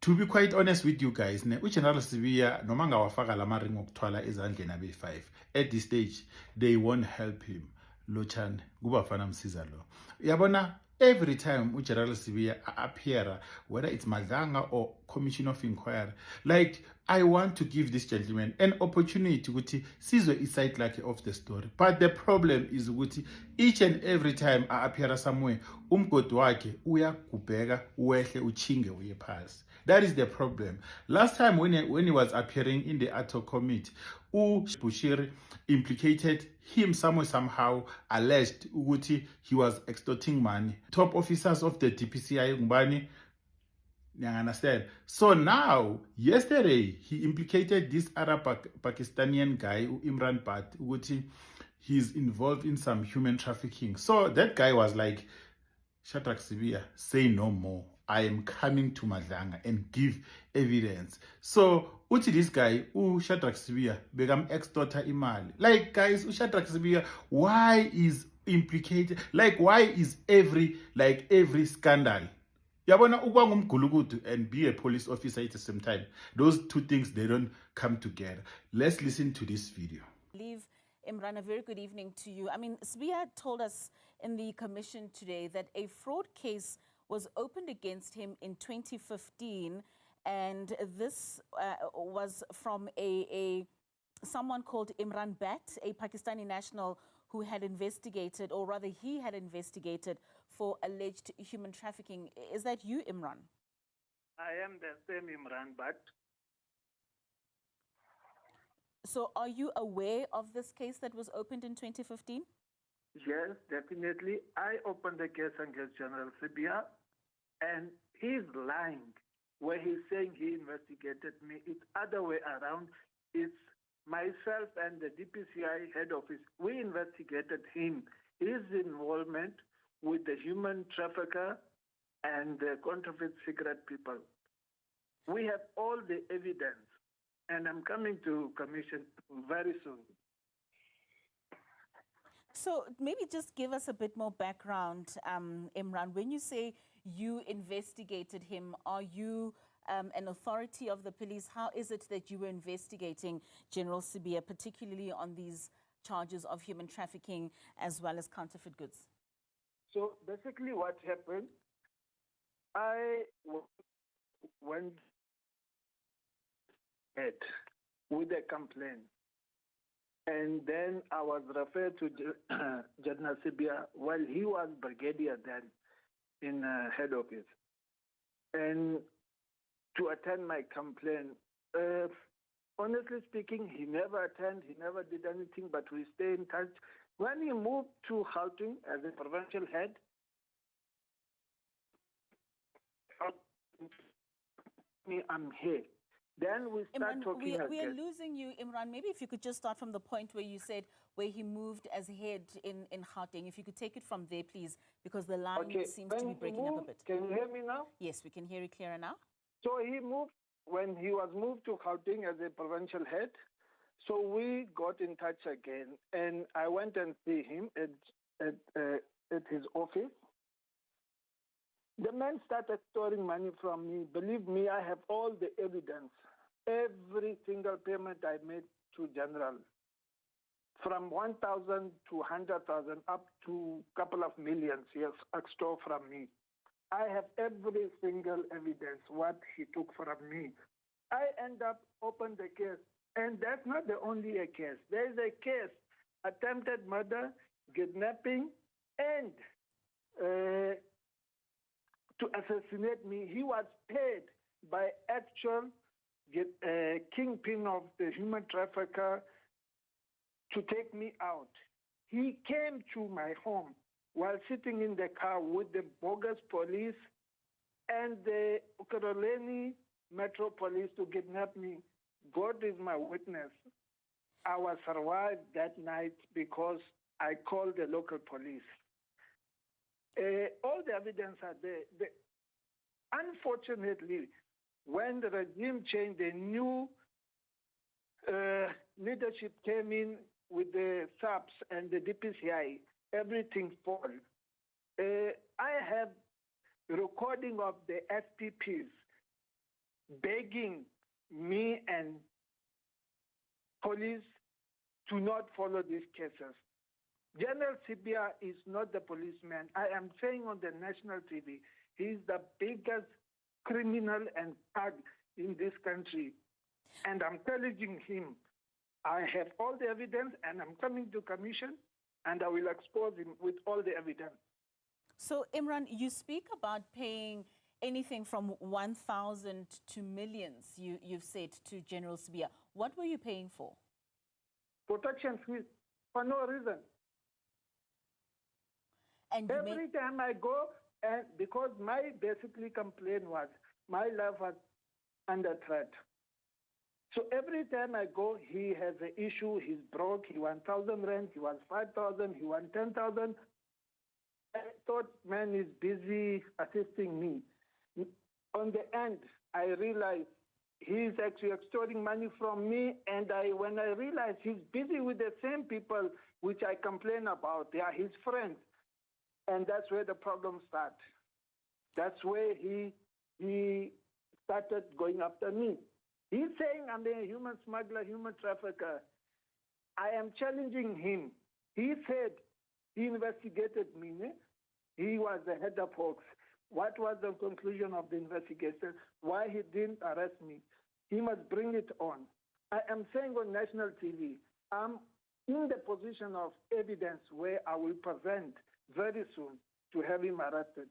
To be quite honest with you guys, uGeneral Sibiya noma ngawafaka lama ring okuthwala ezandleni abe5 at this stage they won't help him. Lochane kuba fana msiza lo. Yabona every time uGeneral Sibiya appear, whether it's Madlanga or Commission of Inquiry, like I want to give this gentleman an opportunity to sizwe iside like of the story. But the problem is each and every time I appear somewhere, umgodi wakhe uyagubheka wehle uchinge uye phansi. That is the problem. Last time when he was appearing in the ad hoc committee, Bushiri implicated him somehow, alleged he was extorting money. Top officers of the DPCI, Ngubani, you understand? So now, yesterday, he implicated this Arab Pakistani guy, Imran Bhatt, he's involved in some human trafficking. So that guy was like, Shadrick Sibiya, say no more. I am coming to Madlanga and give evidence. So, this guy, Shadrick Sibiya, become extorter imali. Like, guys, Shadrick Sibiya, why is implicated? Like, why is every scandal? Yabona ukuba ngumgulukudu and be a police officer at the same time. Those two things, they don't come together. Let's listen to this video. Imran, a very good evening to you. I mean, Sibiya told us in the commission today that a fraud case was opened against him in 2015, and this was from someone called Imran Bhatt, a Pakistani national who had investigated, or rather he had investigated, for alleged human trafficking. Is that you, Imran? I am the same Imran Bhatt. So are you aware of this case that was opened in 2015? Yes, definitely. I opened the case against General Sibiya, and he's lying where he's saying he investigated me. It's other way around. It's myself and the DPCI head office. We investigated him. His involvement with the human trafficker and the counterfeit cigarette people. We have all the evidence, and I'm coming to commission very soon. So maybe just give us a bit more background, Imran. When you say you investigated him, are you an authority of the police? How is it that you were investigating General Sibiya, particularly on these charges of human trafficking as well as counterfeit goods? So basically what happened, I went ahead with a complaint. And then I was referred to General Sibiya while he was brigadier then in head office. And to attend my complaint, honestly speaking, he never attended, he never did anything, but we stay in touch. When he moved to Gauteng as a provincial head, I'm here. Then we start talking again. We are losing you, Imran. Maybe if you could just start from the point where you said where he moved as head in Gauteng. If you could take it from there, please, because the line seems to be breaking up a bit. Can you hear me now? Yes, we can hear you clearer now. So he moved, when he was moved to Gauteng as a provincial head, so we got in touch again, and I went and see him at his office. The man started storing money from me. Believe me, I have all the evidence. Every single payment I made to General, from 1,000 to 100,000 up to a couple of millions, he has extorted from me. I have every single evidence what he took from me. I end up open the case, and that's not the only case. There is a case, attempted murder, kidnapping, and to assassinate me. He was paid by actual kingpin of the human trafficker to take me out. He came to my home while sitting in the car with the bogus police and the Ukaroleni Metro Police to kidnap me. God is my witness. I was survived that night because I called the local police. All the evidence are there. Unfortunately, when the regime changed, the new leadership came in with the SAPs and the DPCI, everything fall. I have recording of the SPPs begging me and police to not follow these cases. General Sibiya is not the policeman. I am saying on the national TV, he's the biggest criminal and thug in this country. And I'm challenging him. I have all the evidence, and I'm coming to commission, and I will expose him with all the evidence. So, Imran, you speak about paying anything from 1,000 to millions, you've said, to General Sibiya. What were you paying for? Protection fees, for no reason. And every time I go, and because my basically complaint was my life was under threat. So every time I go, he has an issue, he's broke, he wants 1,000 rand, he wants 5,000, he wants 10,000. I thought man is busy assisting me. On the end, I realized he's actually extorting money from me, and when I realized he's busy with the same people which I complain about, they are his friends. And that's where the problem starts. That's where he started going after me. He's saying I'm a human smuggler, human trafficker. I am challenging him. He said he investigated me. He was the head of Hawks. What was the conclusion of the investigation? Why he didn't arrest me? He must bring it on. I am saying on national TV, I'm in the position of evidence where I will present very soon to have him arrested.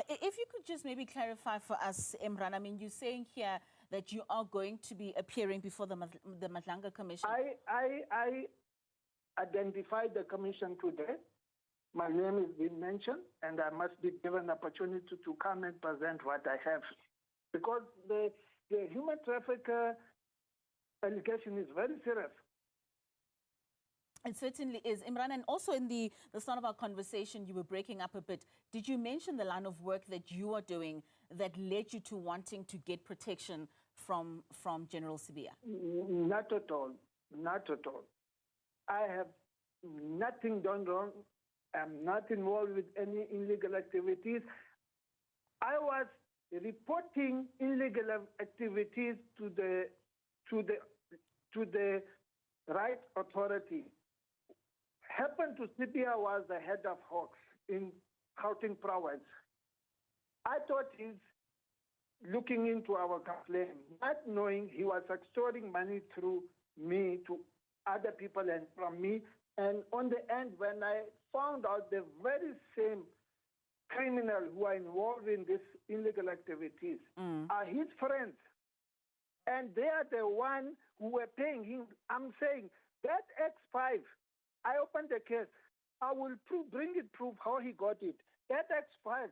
If you could just maybe clarify for us, Imran, I mean, you're saying here that you are going to be appearing before the Madlanga Commission. I identified the commission today. My name is being mentioned, and I must be given opportunity to come and present what I have. Because the human trafficker allegation is very serious. It certainly is. Imran, and also in the start of our conversation, you were breaking up a bit. Did you mention the line of work that you are doing that led you to wanting to get protection from General Sibiya? Not at all. Not at all. I have nothing done wrong. I'm not involved with any illegal activities. I was reporting illegal activities to the right authority. Happened to Sibiya was the head of Hawks in Gauteng province. I thought he's looking into our complaint, not knowing he was extorting money through me to other people and from me. And on the end, when I found out the very same criminal who are involved in these illegal activities are his friends, and they are the one who were paying him. I'm saying that X5, I opened the case. I will bring it proof how he got it. That X5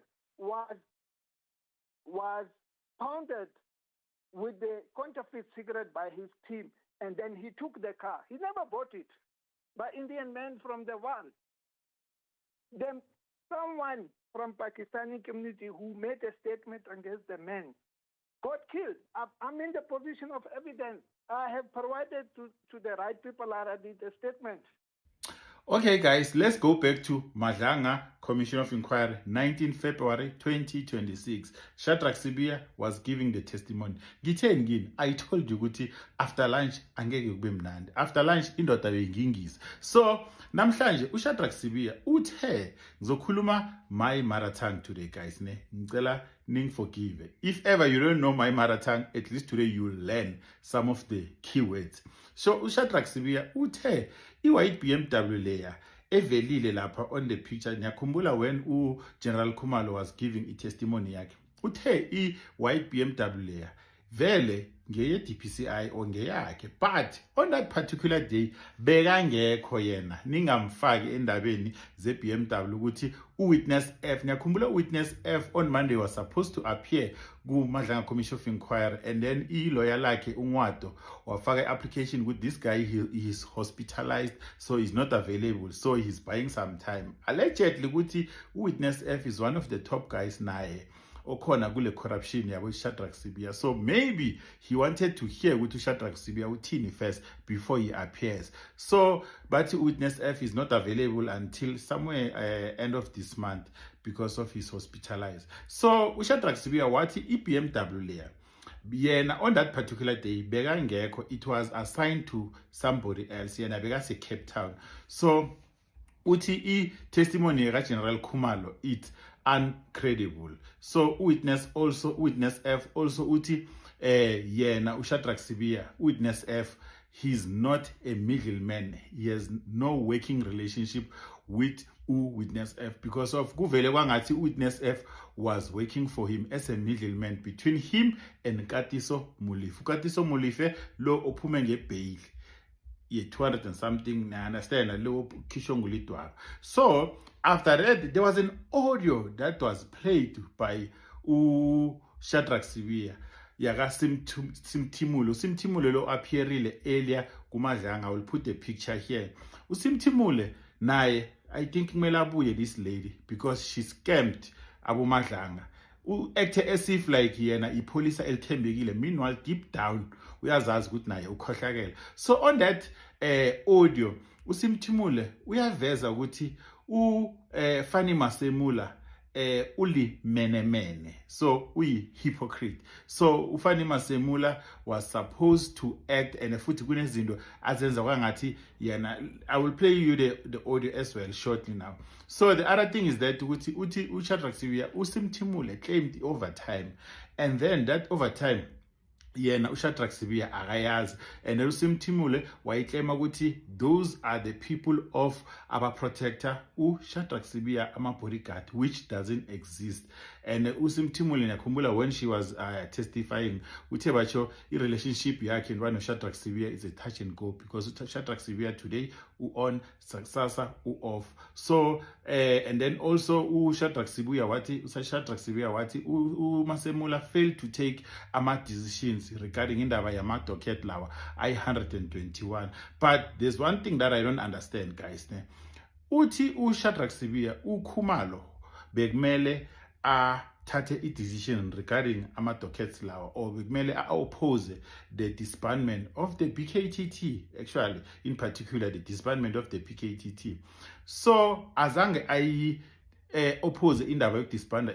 was pounded with the counterfeit cigarette by his team, and then he took the car. He never bought it. By Indian men from the world. Then someone from Pakistani community who made a statement against the men got killed. I'm in the position of evidence. I have provided to the right people already the statement. Okay, guys, let's go back to Madlanga Commission of Inquiry, 19 February 2026. Shadrick Sibiya was giving the testimony. I told you ukuthi after lunch angeke kube mnandi. After lunch indoda beyingingisa. So namhlanje uShadrick Sibiya uthe ngizokhuluma my marathon today, guys. Ngicela forgive. If ever you don't know my marathon, at least today you will learn some of the keywords. So uShadrick Sibiya uthe i-white BMW leya evelile lapha on the picture. Niyakhumbula when General Khumalo was giving a testimony yakhe. Uthe i-white BMW leya vele ngeye DPCI or ngeyakhe, but on that particular day bekangekho yena, ningamfaki endabeni ze BMW ukuthi uwitness F. Ngiyakhumbula uwitness F on Monday was supposed to appear ku Madlanga Commission of Inquiry, and then lawyer lakhe uNgwato wafaka application with this guy. He is hospitalized, so he's not available, so he's buying some time. Allegedly ukuthi uwitness F is one of the top guys naye okhona kule corruption yabo Shadrick Sibiya. So maybe he wanted to hear ukuthi Shadrick Sibiya uthini first before he appears. So but witness F is not available until somewhere end of this month because of his hospitalized. So Shadrick Sibiya wathi iBMW leya yena on that particular day bekangekho, it was assigned to somebody else, yena bekase Cape Town. So uthi testimony ka General Khumalo it's uncredible. So witness F also uthi yena Shadrick Sibiya, witness F, he's not a middleman, he has no working relationship with witness F, because of kuvele kwangathi witness F was working for him as a middleman between him and Katiso Molefe. Katiso Molefe lo ophume ngebail ye 200 and something, I understand, lo kishongulitwa. So after that there was an audio that was played by Shadrick Sibiya yaka Simtimulo lo appearile earlier kumadlanga. I will put a picture here. Usimtimule naye I think kumele abuye this lady because she scammed Abu Madlanga. Act as if like yena ipolisa elithembekile, meanwhile deep down uyazazi ukuthi naye ukhohlakele. So on that audio usimthimule uyaveza ukuthi Fanny Masemula uli menemene, so uyi hypocrite. So uFanny Masemula was supposed to act, and futhi kunezinto azenza kwangathi yena. I will play you the audio as well shortly now. So the other thing is that uthi Shadrick Sibiya usimthimule claimed overtime, and then that overtime yena Shadrick Sibiya akayazi, and usimthimule wayiclaima ukuthi those are the people of our protector Shadrick Sibiya ama bodyguard, which doesn't exist. And usimthimule ngiyakhumbula when she was testifying uthe batsho relationship yakhe no Shadrick Sibiya is a touch and go, because Shadrick Sibiya today on sasa off. So and then also Shadrick Sibiya wathi Masemula failed to take ama decisions regarding indaba yama docket lawa I-121. But there's one thing that I don't understand, guys. Uthi Shadrick Sibiya uKhumalo bekumele thathe decision regarding ama dockets lawa, or bekumele oppose the disbandment of the BKTT, actually in particular the disbandment of the BKTT. So azange oppose indaba yokudisbanda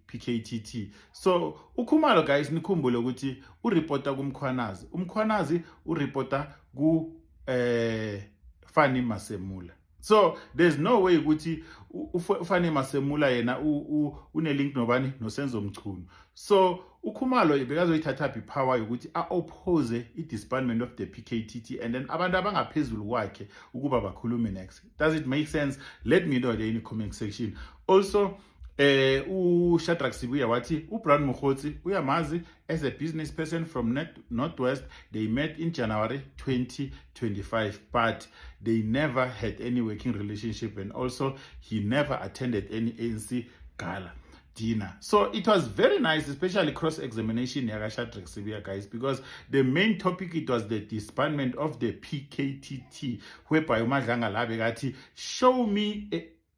PKTT. So uKhumalo, guys, nikhumbule ukuthi ureporta kumkhwanazi, umkhwanazi ureporta ku Fanny Masemula. So there's no way ukuthi uFanny Masemula yena une link nobani nosenzo mchunu. So uKhumalo bekazoyithatha ipower ukuthi oppose disbandment of the PKTT, and then abantu abangaphezulu kwakhe ukuba bakhulume next. Does it make sense? Let me know there in the comment section. Also Shadrick Sibiya wathi uBrown Mokgotsi uyamazi as a business person from Northwest. They met in January 2025, but they never had any working relationship, and also he never attended any ANC gala dinner. So it was very nice, especially cross-examination yaga Shadrick Sibiya, guys, because the main topic, it was the disbandment of the PKTT, whereby uMadlanga labekati show me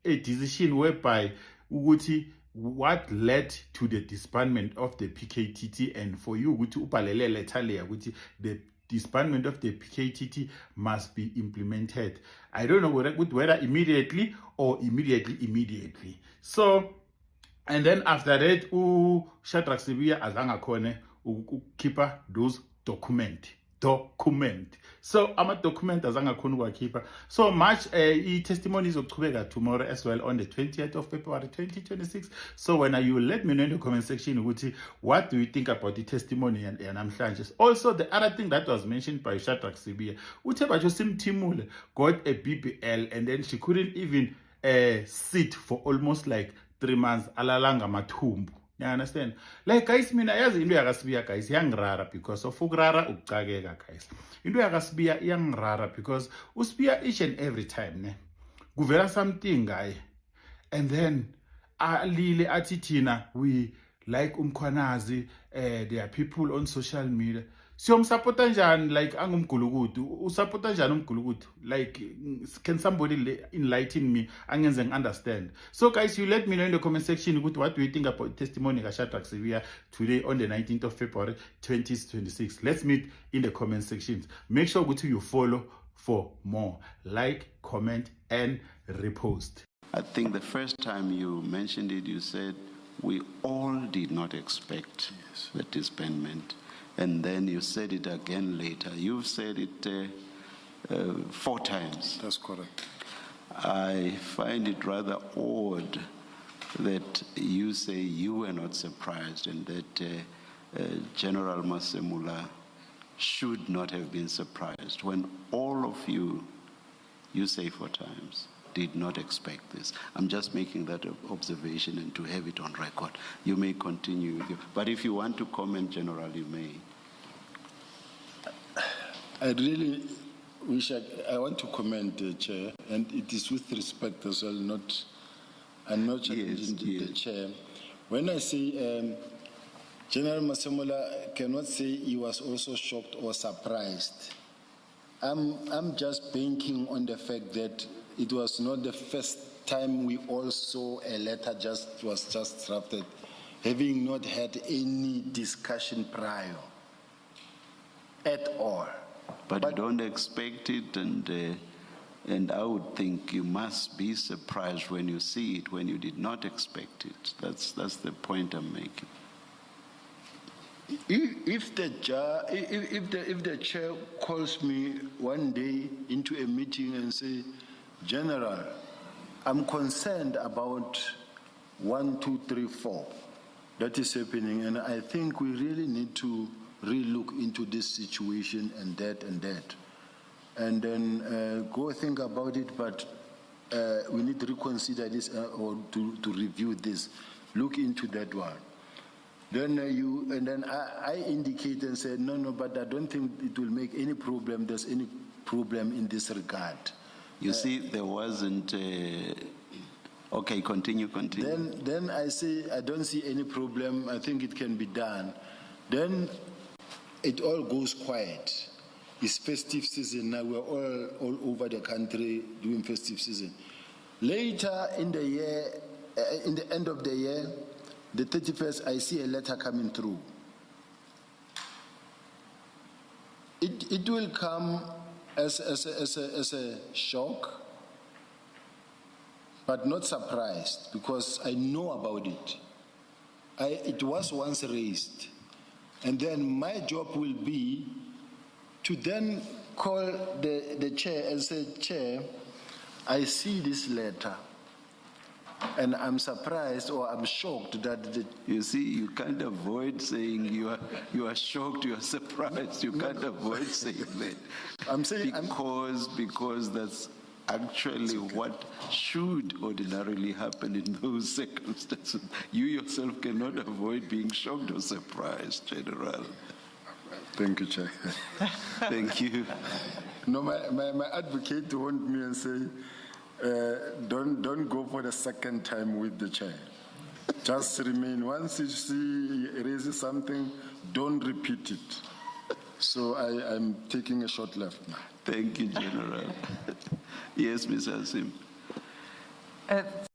a decision whereby ukuthi what led to the disbandment of the PKTT, and for you ukuthi ubhalele letter leya ukuthi the disbandment of the PKTT must be implemented. I don't know whether immediately or immediately. So and then after that Shadrick Sibiya azange khone ukukhipha those document. So ama document azange khona ukuwakhipha. So much testimony izochubeka tomorrow as well on the 20th of February 2026. So when you let me know in the comment section ukuthi what do you think about the testimony yanamhlanje. Also the other thing that was mentioned by Shadrick Sibiya, uthe batsho Simthimule got a BBL, and then she couldn't even sit for almost like 3 months alalanga mathumbu. You understand? Like, guys, mina yazi into yaka Sibiya, guys, yangirara because of ukurara ukucakeka, guys. Into yaka Sibiya yangirara because uSibiya each and every time ne kuvela something guy, and then alile athi thina we like umkhwanazi, there are people on social media. Siyomsupporta njani like angumgulukudu? Usupporta njani umgulukudu? Like, can somebody enlighten me? Angenze understand. So guys, you let me know in the comment section what do you think about testimony of Shadrick Sibiya today on the 19th of February 2026. Let's meet in the comment sections. Make sure you follow for more. Like, comment, and repost. I think the first time you mentioned it, you said we all did not expect the disbandment. And then you said it again later. You've said it 4 times. That's correct. I find it rather odd that you say you were not surprised and that General Masemula should not have been surprised when all of you say 4 times, did not expect this. I'm just making that observation and to have it on record. You may continue with you. But if you want to comment, General, you may. I really wish I want to comment, Chair, and it is with respect as well, I'm not challenging the Chair. When I say General Masemula cannot say he was also shocked or surprised, I'm just banking on the fact that it was not the first time we all saw a letter was just drafted, having not had any discussion prior at all. But you don't expect it, and I would think you must be surprised when you see it, when you did not expect it. That's the point I'm making. If the chair calls me one day into a meeting and say, General, I'm concerned about 1, 2, 3, 4 that is happening, and I think we really need to relook into this situation and that, and then go think about it. But we need to reconsider this or to review this, look into that one. Then I indicate and said no, but I don't think it will make any problem. There's any problem in this regard. You see, there wasn't. Okay, continue. Then I say I don't see any problem. I think it can be done. Then it all goes quiet. It's festive season now. We're all over the country doing festive season. Later in the year, in the end of the year, the 31st, I see a letter coming through. It will come as a shock, but not surprised, because I know about it. It was once raised. And then my job will be to then call the chair and say, Chair, I see this letter, and I'm surprised or I'm shocked that You see, you can't avoid saying you are shocked, you are surprised. You can't avoid saying that. I'm saying because that's actually what should ordinarily happen in those circumstances. You yourself cannot avoid being shocked or surprised, General. Thank you, Chair. Thank you. No, my advocate warned me and say, don't go for the second time with the chair. Just remain. Once you see he raises something, don't repeat it. So I'm taking a short left now. Thank you, General. Yes, Ms. Hasim.